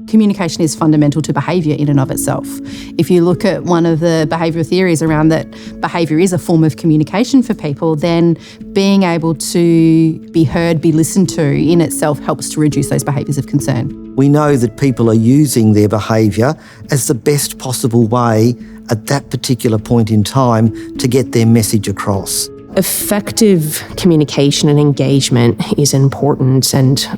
Communication is fundamental to behaviour in and of itself. If you look at one of the behavioural theories around that behaviour is a form of communication for people, then being able to be heard, be listened to in itself helps to reduce those behaviours of concern. We know that people are using their behaviour as the best possible way at that particular point in time to get their message across. Effective communication and engagement is important, and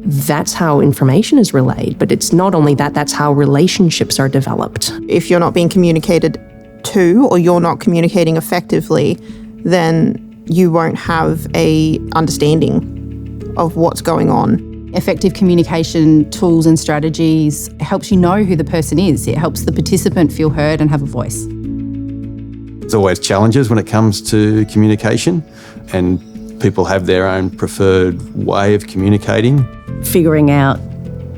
that's how information is relayed. But it's not only that, that's how relationships are developed. If you're not being communicated to, or you're not communicating effectively, then you won't have a understanding of what's going on. Effective communication tools and strategies helps you know who the person is. It helps the participant feel heard and have a voice. There's always challenges when it comes to communication, and people have their own preferred way of communicating. Figuring out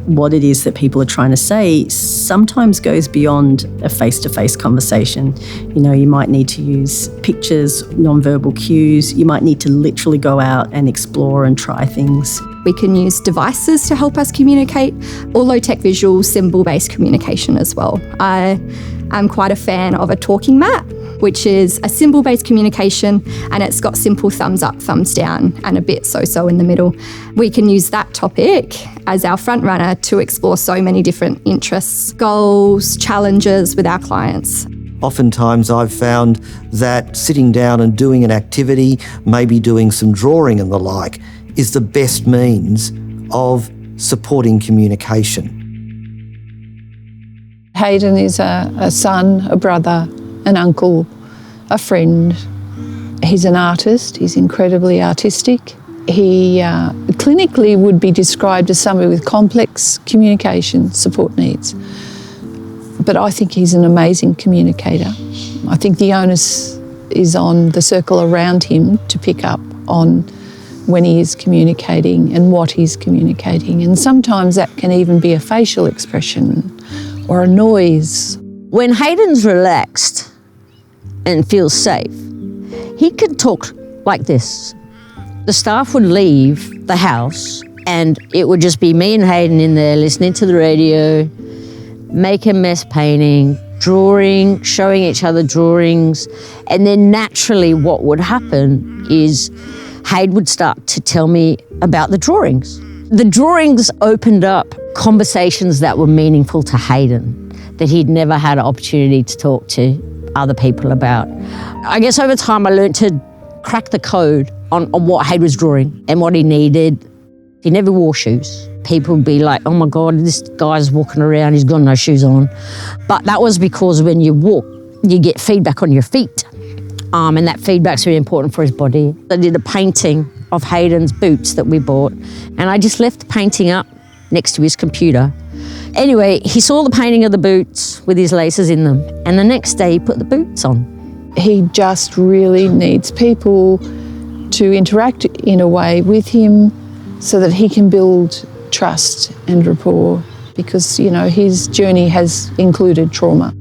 what it is that people are trying to say sometimes goes beyond a face-to-face conversation. You know, you might need to use pictures, non-verbal cues. You might need to literally go out and explore and try things. We can use devices to help us communicate, or low-tech visual symbol-based communication as well. I am quite a fan of a talking mat, which is a symbol-based communication, and it's got simple thumbs up, thumbs down, and a bit so-so in the middle. We can use that topic as our front runner to explore so many different interests, goals, challenges with our clients. Oftentimes I've found that sitting down and doing an activity, maybe doing some drawing and the like, is the best means of supporting communication. Hayden is a son, a brother, an uncle, a friend. He's an artist. He's incredibly artistic. He clinically would be described as somebody with complex communication support needs. But I think he's an amazing communicator. I think the onus is on the circle around him to pick up on when he is communicating and what he's communicating. And sometimes that can even be a facial expression or a noise. When Hayden's relaxed and feels safe, he can talk like this. The staff would leave the house and it would just be me and Hayden in there listening to the radio, making mess painting, drawing, showing each other drawings. And then naturally what would happen is Hayden would start to tell me about the drawings. The drawings opened up conversations that were meaningful to Hayden, that he'd never had an opportunity to talk to other people about. I guess over time I learned to crack the code on what Hayden was drawing and what he needed. He never wore shoes. People would be like, oh my God, this guy's walking around, he's got no shoes on. But that was because when you walk, you get feedback on your feet. And that feedback's really important for his body. I did a painting of Hayden's boots that we bought, and I just left the painting up next to his computer. Anyway, he saw the painting of the boots with his laces in them, and the next day he put the boots on. He just really needs people to interact in a way with him so that he can build trust and rapport, because, you know, his journey has included trauma.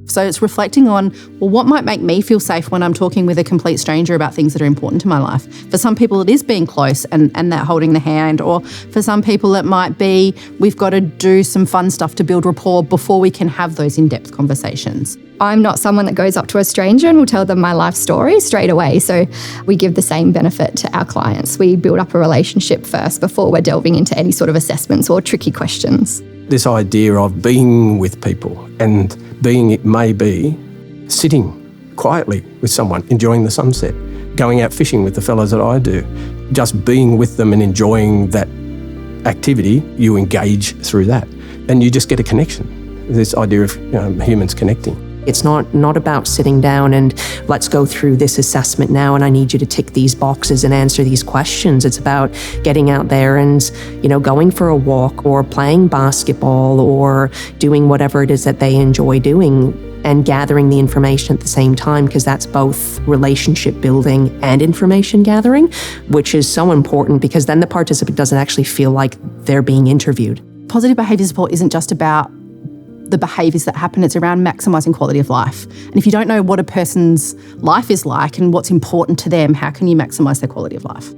So it's reflecting on, well, what might make me feel safe when I'm talking with a complete stranger about things that are important to my life? For some people, it is being close and that holding the hand, or for some people, it might be we've got to do some fun stuff to build rapport before we can have those in-depth conversations. I'm not someone that goes up to a stranger and will tell them my life story straight away. So we give the same benefit to our clients. We build up a relationship first before we're delving into any sort of assessments or tricky questions. This idea of being with people, and being, it may be sitting quietly with someone, enjoying the sunset, going out fishing with the fellows that I do, just being with them and enjoying that activity, you engage through that and you just get a connection. This idea of humans connecting. It's not about sitting down and let's go through this assessment now and I need you to tick these boxes and answer these questions. It's about getting out there and, going for a walk or playing basketball or doing whatever it is that they enjoy doing and gathering the information at the same time, because that's both relationship building and information gathering, which is so important because then the participant doesn't actually feel like they're being interviewed. Positive behaviour support isn't just about the behaviours that happen, it's around maximising quality of life. And if you don't know what a person's life is like and what's important to them, how can you maximise their quality of life?